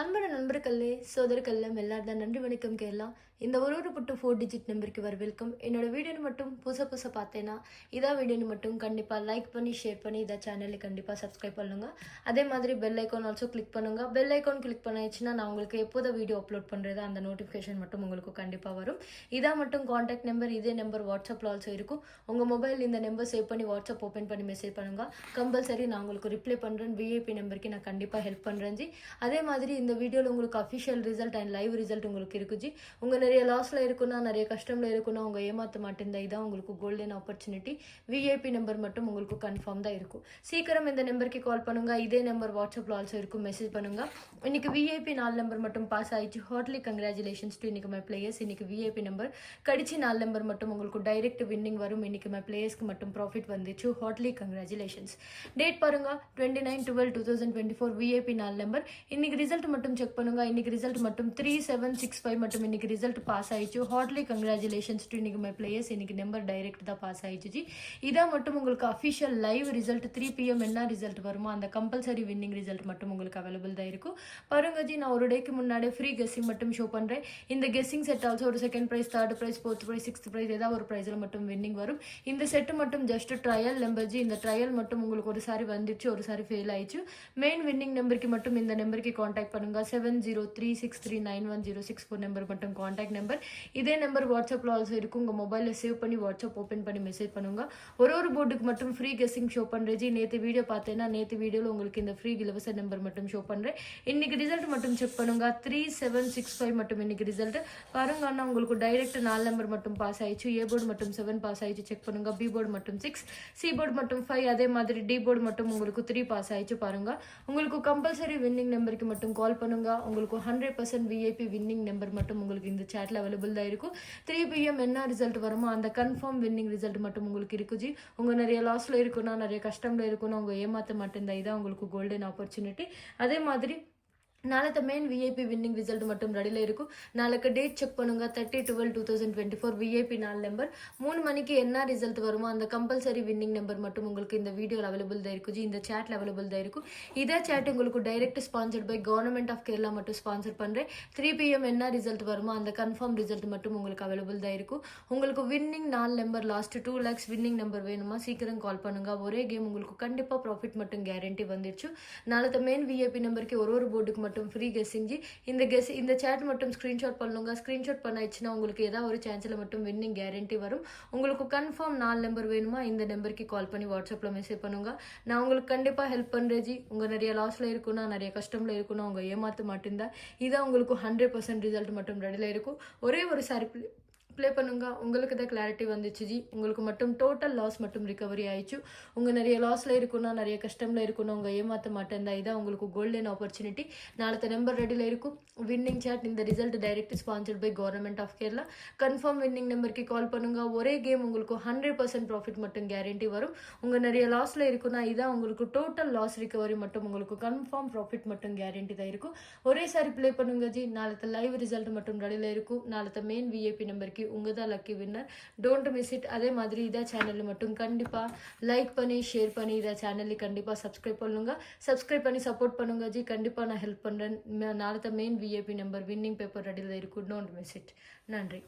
அன்பான நண்பர்களே, சோதரர்களே எல்லாரும் நன்றி வணக்கம் கேரளா. இந்த ஒரு புட்டு 4 டிஜிட் நம்பருக்கு வர வெல்கம். என்னோட வீடியோன்னு மட்டும் புதுசா பார்த்தேன்னா இதா வீடியோன்னு மட்டும் கண்டிப்பாக லைக் பண்ணி ஷேர் பண்ணி இதை சேனலுக்கு கண்டிப்பாக சப்ஸ்கிரைப் பண்ணுங்க. அதே மாதிரி பெல் ஐக்கான் ஆல்சோ கிளிக் பண்ணுங்க. பெல் ஐக்கான் கிளிக் பண்ணிச்சுன்னா நான் உங்களுக்கு எப்போது வீடியோ அப்லோட் பண்ணுறது அந்த நோட்டிஃபிகேஷன் மட்டும் உங்களுக்கு கண்டிப்பாக வரும். இதாக மட்டும் காண்டாக்ட் நம்பர், இதே நம்பர் வாட்ஸ்அப்பில் ஆல்சோ இருக்கும். உங்கள் மொபைல் இந்த நம்பர் சேவ் பண்ணி வாட்ஸ்அப் ஓப்பன் பண்ணி மெசேஜ் பண்ணுங்க. கம்பல்சரி நான் உங்களுக்கு ரிப்ளை பண்ணுறேன். விஐபி நம்பருக்கு நான் கண்டிப்பாக ஹெல்ப் பண்ணுறேன் ஜி. அதே மாதிரி இந்த வீடியோவில் உங்களுக்கு official result and live result உங்களுக்கு இருக்குஜி. உங்கள் நிறைய லாஸில் இருக்குன்னா, நிறைய கஷ்டமில் இருக்குன்னா, உங்கள் ஏமாற்ற மாட்டேன் இதான் உங்களுக்கு கோல்டன் ஆப்பர்ச்சுனிட்டி. விஐபி நம்பர் மட்டும் உங்களுக்கு கன்ஃபார்ம் தான் இருக்கும். சீக்கிரம் இந்த நம்பருக்கு கால் பண்ணுங்க. இதே நம்பர் வாட்ஸ்அப்பில் ஆல்சோ இருக்கும், மெசேஜ் பண்ணுங்க. இன்னைக்கு விஐபி 4 நம்பர் மட்டும் பாஸ் ஆயிடுச்சு. ஹார்ட்லி கங்க்ராச்சுலேஷன்ஸ் டு இன்னைக்கு மை பிளேயர்ஸ். இன்னைக்கு விஐபி நம்பர் கடிச்சு 4 நம்பர் மட்டும் உங்களுக்கு டைரக்ட் வின்னிங் வரும். இன்னைக்கு மை பிளேயர்ஸ்க்கு மட்டும் ப்ராஃபிட் வந்துச்சு. Hartley congratulations. டேட் பாருங்க 29/12/2024 விஐபி 4 நம்பர். இன்னைக்கு ரிசல்ட் மட்டும் செக் பண்ணுங்க. இன்னைக்கு ரிசல்ட் மட்டும் 3765 மட்டும் இன்னைக்கு ரிசல்ட் பாஸ் ஆயிடுச்சு. ஹார்ட்லி கங்க்ராச்சுலேஷன்ஸ் டு இன்னைக்கு மை பிளேயர்ஸ். இன்னைக்கு நம்பர் டைரக்ட் தான் பாஸ் ஆயிடுச்சு ஜி. இதான் மட்டும் உங்களுக்கு அஃபிஷியல் லைவ் ரிசல்ட் 3 PM என்ன ரிசல்ட் வருமோ அந்த கம்பல்சரி வின்னிங் ரிசல்ட் மட்டும் உங்களுக்கு அவைலபிள் தான் இருக்கும். பாருங்க ஜி, நான் ஒரு டேக்கு முன்னாடி ஃப்ரீ கெஸ்ஸிங் மட்டும் ஷோ பண்றேன். இந்த கெஸ்ஸிங் செட் ஆல்சோ ஒரு second prize, third prize, fourth prize, sixth prize ஏதாவது ஒரு பிரைஸ்ல மட்டும் வின்னிங் வரும். இந்த செட் மட்டும் ஜஸ்ட் ட்ரையல் நம்பர் ஜி. இந்த ட்ரையல் மட்டும் உங்களுக்கு ஒரு சாரி வந்துச்சு, ஒரு சாரி ஃபெயில் ஆயிடுச்சு. மெயின் வின்னிங் நம்பருக்கு மட்டும் இந்த நம்பருக்கு காண்டாக்ட் பண்ணுங்க. 7036391064 நம்பர் மட்டும் காண்டாக்ட் நம்பர். இதே நம்பர் வாட்ஸ்அப்ல ஆல்சோ இருக்கும். உங்க மொபைல்ல சேவ் பண்ணி வாட்ஸ்அப் ஓப்பன் பண்ணி மெசேஜ் பண்ணுங்க. ஒரு போர்டுக்கு மட்டும் ஃப்ரீ கெஸ்ஸிங் ஷோ பண்றேன் ஜி. நேற்று வீடியோ பார்த்தேன்னா நேற்று வீடியோல உங்களுக்கு இந்த ஃப்ரீ இலவச நம்பர் மட்டும் ஷோ பண்றேன். இன்னைக்கு ரிசல்ட் மட்டும் செக் பண்ணுங்க. 3765 மட்டும் இன்னைக்கு ரிசல்ட் பாருங்க. அண்ணா உங்களுக்கு டைரக்ட் 4 நம்பர் மட்டும் பாஸ் ஆயிடுச்சு. ஏ போர்டு மட்டும் 7 பாஸ் ஆயிடுச்சு, செக் பண்ணுங்க. பி போர்டு மட்டும் 6, சி போர்டு மட்டும் 5, அதே மாதிரி டி போர்டு மட்டும் உங்களுக்கு 3 பாஸ் ஆயிடுச்சு. பாருங்க, உங்களுக்கு கம்பல்சரி வின்னிங் நம்பருக்கு மட்டும் கால் பண்ணுங்க. உங்களுக்கு 100% விஐபி வின்னிங் நம்பர் மட்டும் உங்களுக்கு இந்த சேட்ல அவைலபிள் தான் இருக்கும். 3 PM என்ன ரிசல்ட் வருமோ அந்த கன்ஃபார்ம் வின்னிங் ரிசல்ட் மட்டும் உங்களுக்கு இருக்கு ஜி. உங்க நிறைய லாஸ்ல இருக்குன்னா, நிறைய கஷ்டம்ல இருக்குன்னா, உங்க ஏமாத்த மாட்டேன் இதான் உங்களுக்கு கோல்டன் ஆப்பர்ச்சுனிட்டி. அதே மாதிரி நாளைக்கு மெயின் விஐபி வின்னிங் ரிசல்ட் மட்டும் ரெடியில் இருக்கும். நாளைக்கு டேட் செக் பண்ணுங்க. 30/12/2024 விஐபி 4 நம்பர் 3 மணிக்கு என்ன ரிசல்ட் வருமோ அந்த கம்பல்சரி வின்னிங் நம்பர் மட்டும் உங்களுக்கு இந்த வீடியோவில் அவைலபிள் தான் இருக்கும் ஜி. இந்த சேட்ல அவைலபிள் தான் இருக்கும். இதே சேட் உங்களுக்கு direct sponsored by government of Kerala மட்டும் ஸ்பான்சர் பண்றேன். 3 PM என்ன ரிசல்ட் வருமோ அந்த கன்ஃபார்ம் ரிசல்ட் மட்டும் உங்களுக்கு அவைலபிள் தான் இருக்கும். உங்களுக்கு winning 4 number last 2 lakhs winning number வேணுமா சீக்கிரம் கால் பண்ணுங்க. ஒரே கேம் உங்களுக்கு கண்டிப்பா ப்ராஃபிட் மட்டும் கேரண்டி வந்துருச்சு. நாளைக்கு மெயின் விஐபி நம்பருக்கு ஒரு போர்டுக்கு மட்டும் ஃப்ரீ கெஸ்ஸிங் ஜி. இந்த சேட் மட்டும் ஸ்கிரீன்ஷாட் பண்ணுங்க. ஸ்கிரீன்ஷாட் பண்ணாச்சுன்னா உங்களுக்கு ஏதாவது ஒரு சான்ஸ்ல மட்டும் வின்னிங் கேரண்டி வரும். உங்களுக்கு கன்ஃபார்ம் 4 நம்பர் வேணுமா இந்த நம்பருக்கு கால் பண்ணி வாட்ஸ்அப்ல மெசேஜ் பண்ணுங்க. நான் உங்களுக்கு கண்டிப்பா ஹெல்ப் பண்றேன் ஜி. உங்க நிறைய லாஸ்ல இருக்குன்னா, நிறைய கஷ்டம்ல இருக்குன்னா, உங்க ஏமாத்த மாட்டேன் இதான் உங்களுக்கு 100% ரிசல்ட் மட்டும் ரெடியில இருக்கும். ஒரே ஒரு சாரி ப்ளே பண்ணுங்க. உங்களுக்கு தான் கிளாரிட்டி வந்துச்சு ஜி. உங்களுக்கு மட்டும் டோட்டல் லாஸ் மட்டும் ரிகவரி ஆயிடுச்சு. உங்க நிறைய லாஸ்ல இருக்குன்னா, நிறைய கஷ்டம்ல இருக்குன்னா, உங்க ஏமாத்த மாட்டேன் இதான் உங்களுக்கு கோல்டன் ஆப்பர்ச்சுனிட்டி. நாளைக்கு நம்பர் ரெடியில் இருக்கும். வின்னிங் சேட் இந்த result direct sponsored by government of Kerala. Confirm winning நம்பருக்கு கால் பண்ணுங்க. ஒரே கேம் உங்களுக்கு 100% ப்ராஃபிட் மட்டும் கேரண்டி வரும். உங்க நிறைய லாஸ்ல இருக்குன்னா இதான் உங்களுக்கு டோட்டல் லாஸ் ரிகவரி மட்டும் உங்களுக்கு கன்ஃபார்ம் ப்ராஃபிட் மட்டும் கேரண்டி தான் இருக்கும். ஒரே சாரி ப்ளே பண்ணுங்க ஜி. நாளைக்கு லைவ் ரிசல்ட் மட்டும் ரெடியில் இருக்கும். நாளைக்கு மெயின் விஐபி நம்பருக்கு உங்க தான் lucky winner. Don't miss it. அதே மாதிரி இதா சேனல் மட்டும் கண்டிப்பா லைக் பண்ணி ஷேர் பண்ணி இதா சேனலுக்கு கண்டிப்பா சப்ஸ்கிரைப் பண்ணுங்க. சப்ஸ்கிரைப் பண்ணி சப்போர்ட் பண்ணுங்க ஜி. கண்டிப்பா நான் ஹெல்ப் பண்றேன். நாளைக்கு main VIP number winning paper ரெடியில் இருக்கும். Don't miss it. நன்றி.